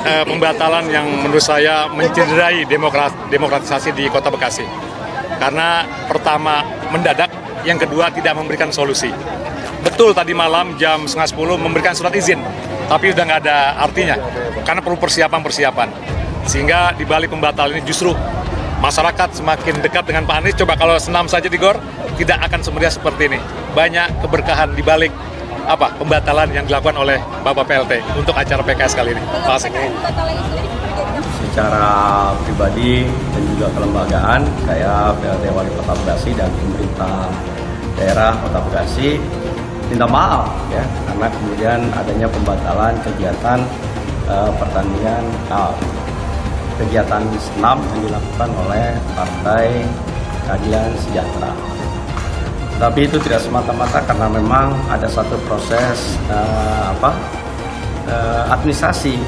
pembatalan yang menurut saya mencederai demokratisasi di Kota Bekasi. Karena pertama mendadak, yang kedua tidak memberikan solusi. Betul tadi malam jam 9:30 memberikan surat izin, tapi udah nggak ada artinya karena perlu persiapan. Sehingga di balik pembatalan ini justru masyarakat semakin dekat dengan Pak Anies. Coba kalau senam saja di GOR, tidak akan semeriah seperti ini. Banyak keberkahan di balik pembatalan yang dilakukan oleh Bapak PLT untuk acara PKS kali ini. Terima kasih. Secara pribadi dan juga kelembagaan, saya PLT Wali Kota Bekasi dan pemerintah daerah Kota Bekasi minta maaf ya, karena kemudian adanya pembatalan kegiatan kegiatan senam yang dilakukan oleh Partai Keadilan Sejahtera. Tapi itu tidak semata-mata karena memang ada satu proses administrasi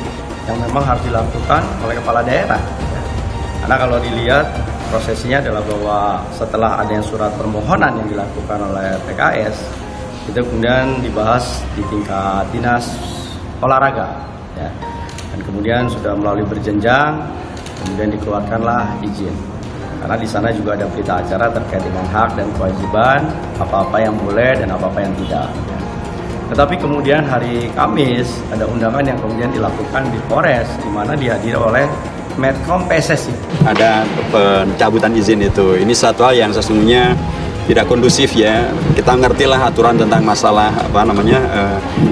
yang memang harus dilakukan oleh kepala daerah. Karena kalau dilihat prosesnya adalah bahwa setelah adanya surat permohonan yang dilakukan oleh PKS, itu kemudian dibahas di tingkat dinas olahraga, ya. Dan kemudian sudah melalui berjenjang, kemudian dikeluarkanlah izin. Karena di sana juga ada berita acara terkait dengan hak dan kewajiban, apa-apa yang boleh dan apa-apa yang tidak. Tetapi kemudian hari Kamis ada undangan yang kemudian dilakukan di Polres, di mana dihadiri oleh Medcom PSSI. Ada pencabutan izin itu. Ini satu hal yang sesungguhnya tidak kondusif ya. Kita ngertilah aturan tentang masalah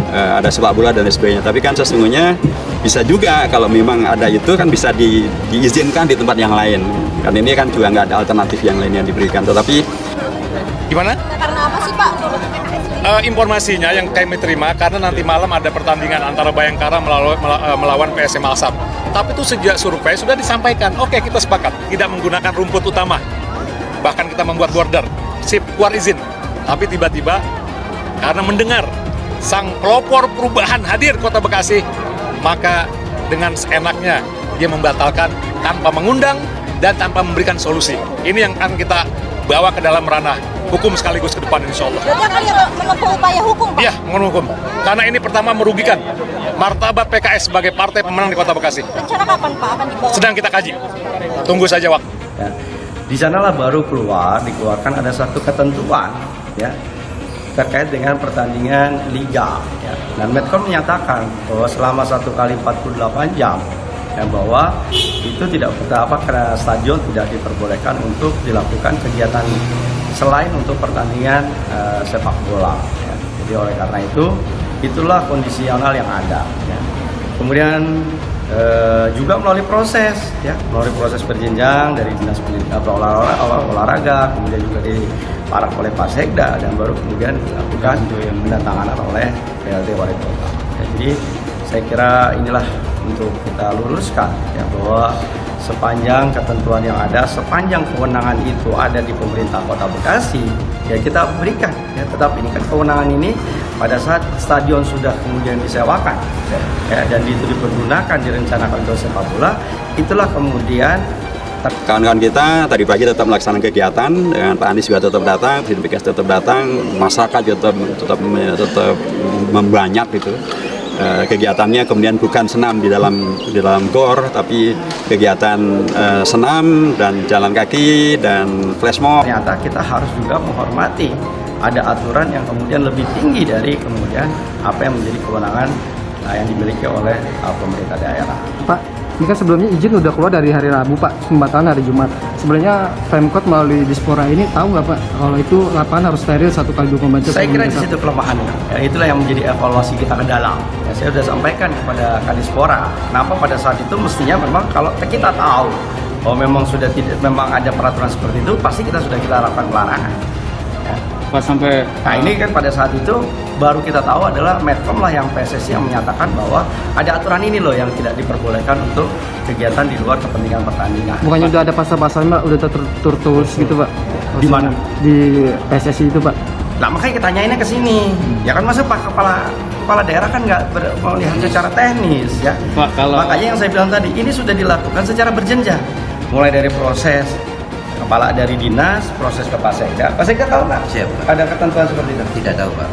ada sepak bola dan sebagainya. Tapi kan sesungguhnya bisa juga kalau memang ada itu kan bisa diizinkan di tempat yang lain. Kan ini kan juga nggak ada alternatif yang lain yang diberikan. Tetapi gimana? Karena apa sih Pak? Informasinya yang kami terima karena nanti malam ada pertandingan antara Bayangkara melawan PSM Alsat. Tapi itu sejak survei sudah disampaikan, oke kita sepakat tidak menggunakan rumput utama. Bahkan kita membuat border, sip, keluar izin. Tapi tiba-tiba karena mendengar sang pelopor perubahan hadir Kota Bekasi, maka dengan seenaknya dia membatalkan tanpa mengundang dan tanpa memberikan solusi. Ini yang akan kita bawa ke dalam ranah hukum sekaligus ke depan insya Allah. Berarti akan menempuh upaya hukum, Pak? Iya, menghukum. Karena ini pertama merugikan martabat PKS sebagai partai pemenang di Kota Bekasi. Rencana kapan Pak akan dibawa? Sedang kita kaji. Tunggu saja waktu. Ya. Di sanalah baru dikeluarkan ada satu ketentuan ya terkait dengan pertandingan liga. Ya. Dan Medcom menyatakan bahwa selama 1 kali 48 jam ya, bahwa itu tidak karena stadion tidak diperbolehkan untuk dilakukan kegiatan selain untuk pertandingan sepak bola. Ya. Jadi oleh karena itu itulah kondisional yang ada. Ya. Kemudian juga melalui proses berjenjang dari dinas olahraga, kemudian juga oleh Pak Sekda dan baru kemudian dilakukan pendatanganan oleh PLT Wali Kota. Ya, jadi saya kira inilah untuk kita luruskan ya bahwa sepanjang ketentuan yang ada, sepanjang kewenangan itu ada di pemerintah Kota Bekasi, ya kita berikan. Ya, tetap ini kan kewenangan ini pada saat stadion sudah kemudian disewakan, ya, dan itu dipergunakan, direncanakan untuk sepak bola, itulah kemudian kawan-kawan kita tadi pagi tetap melaksanakan kegiatan, dengan Pak Anies juga tetap datang, Presiden PKS tetap datang, masyarakat juga tetap membanyak gitu. Kegiatannya kemudian bukan senam di dalam GOR, tapi kegiatan senam dan jalan kaki dan flash mob. Ternyata kita harus juga menghormati ada aturan yang kemudian lebih tinggi dari kemudian apa yang menjadi kewenangan yang dimiliki oleh pemerintah daerah. Pak, ini kan sebelumnya izin udah keluar dari hari Rabu Pak, pembatalan hari Jumat. Sebenarnya Pemkot melalui Dispora ini tahu nggak Pak kalau itu lapangan harus steril 1 kali 24 jam? Saya kira di situ kelemahannya. Ya, itulah yang menjadi evaluasi kita ke dalam. Ya, saya sudah sampaikan kepada Kadispora. Kenapa pada saat itu mestinya memang kalau kita tahu bahwa memang sudah tidak memang ada peraturan seperti itu, pasti kita lakukan pelarangan. Ya. Nah ini kan pada saat itu baru kita tahu adalah Medcom lah yang PSSI yang menyatakan bahwa ada aturan ini loh yang tidak diperbolehkan untuk kegiatan di luar kepentingan pertandingan. Bukannya udah ada pasal-pasalnya udah tertulis gitu Pak? Di mana? Di PSSI itu Pak. Nah makanya kita tanyainnya ke sini. Ya kan masa Pak kepala daerah kan nggak melihat secara teknis ya. Pak, makanya yang saya bilang tadi ini sudah dilakukan secara berjenjang. Mulai dari proses kepala dari dinas, proses ke Pak Sekda. Pak Sekda tahu nggak? Siap, Pak. Ada ketentuan seperti itu? Tidak tahu, Pak.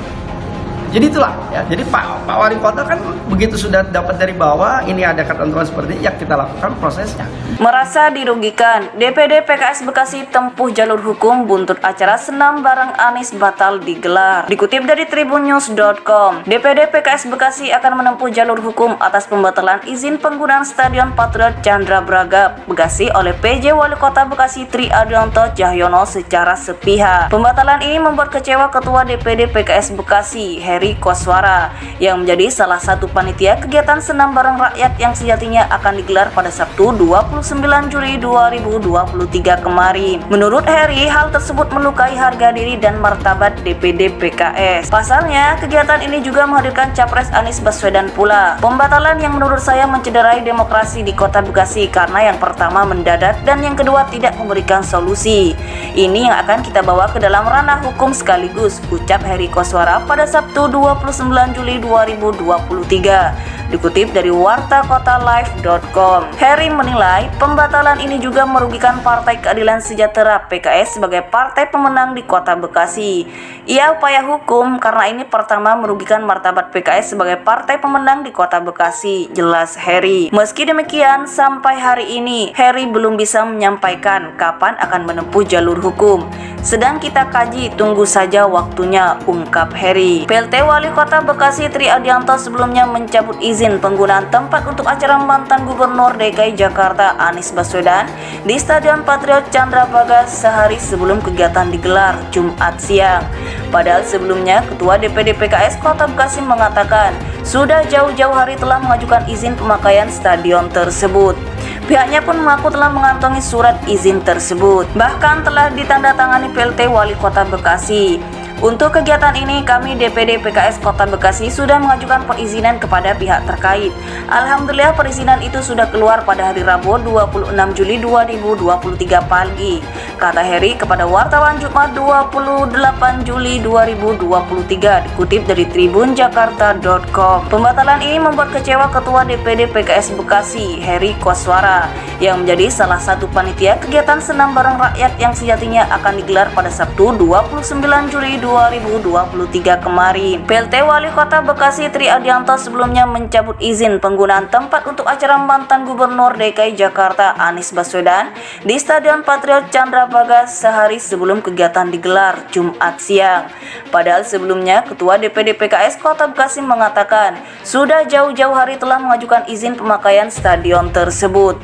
Jadi itulah ya. Jadi Pak Wali Kota kan begitu sudah dapat dari bawah, ini ada ketentuan seperti ini, ya kita lakukan prosesnya. Merasa dirugikan, DPD PKS Bekasi tempuh jalur hukum buntut acara senam bareng Anies batal digelar. Dikutip dari tribunnews.com, DPD PKS Bekasi akan menempuh jalur hukum atas pembatalan izin penggunaan Stadion Patriot Candrabraga Bekasi oleh PJ Wali Kota Bekasi Tri Adianto Cahyono secara sepihak. Pembatalan ini membuat kecewa Ketua DPD PKS Bekasi Heri Koswara yang menjadi salah satu panitia kegiatan senam bareng rakyat yang sejatinya akan digelar pada Sabtu 29 Juli 2023 kemarin. Menurut Heri, hal tersebut melukai harga diri dan martabat DPD PKS. Pasalnya, kegiatan ini juga menghadirkan Capres Anies Baswedan pula. Pembatalan yang menurut saya mencederai demokrasi di Kota Bekasi karena yang pertama mendadak dan yang kedua tidak memberikan solusi. Ini yang akan kita bawa ke dalam ranah hukum sekaligus, ucap Heri Koswara pada Sabtu 29 Juli 2023. Dikutip dari wartakotalive.com, Heri menilai pembatalan ini juga merugikan Partai Keadilan Sejahtera PKS sebagai partai pemenang di Kota Bekasi. Ia upaya hukum karena ini pertama merugikan martabat PKS sebagai partai pemenang di Kota Bekasi, jelas Heri. Meski demikian, sampai hari ini Heri belum bisa menyampaikan kapan akan menempuh jalur hukum. Sedang kita kaji, tunggu saja waktunya, ungkap Heri. PLT Wali Kota Bekasi Tri Adianto sebelumnya mencabut izin penggunaan tempat untuk acara mantan Gubernur DKI Jakarta Anies Baswedan di Stadion Patriot Candrabraga sehari sebelum kegiatan digelar Jumat siang. Padahal sebelumnya Ketua DPD PKS Kota Bekasi mengatakan sudah jauh-jauh hari telah mengajukan izin pemakaian stadion tersebut. Pihaknya pun mengaku telah mengantongi surat izin tersebut, bahkan telah ditandatangani PLT Wali Kota Bekasi. Untuk kegiatan ini, kami DPD PKS Kota Bekasi sudah mengajukan perizinan kepada pihak terkait. Alhamdulillah perizinan itu sudah keluar pada hari Rabu 26 Juli 2023 pagi, kata Heri kepada wartawan Jumat 28 Juli 2023, dikutip dari tribunjakarta.com. Pembatalan ini membuat kecewa Ketua DPD PKS Bekasi Heri Koswara yang menjadi salah satu panitia kegiatan senam bareng rakyat yang sejatinya akan digelar pada Sabtu 29 Juli 2023 kemarin. PLT Wali Kota Bekasi Tri Adianto sebelumnya mencabut izin penggunaan tempat untuk acara mantan Gubernur DKI Jakarta Anies Baswedan di Stadion Patriot Candrabraga sehari sebelum kegiatan digelar Jumat siang. Padahal sebelumnya Ketua DPD PKS Kota Bekasi mengatakan sudah jauh-jauh hari telah mengajukan izin pemakaian stadion tersebut.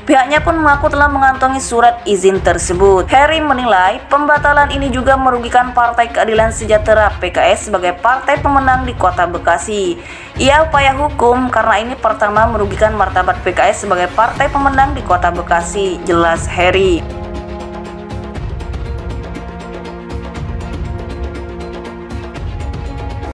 Pihaknya pun mengaku telah mengantongi surat izin tersebut. Heri menilai pembatalan ini juga merugikan Partai Keadilan Sejahtera PKS sebagai partai pemenang di Kota Bekasi. Ia upaya hukum karena ini pertama merugikan martabat PKS sebagai partai pemenang di Kota Bekasi, jelas Heri.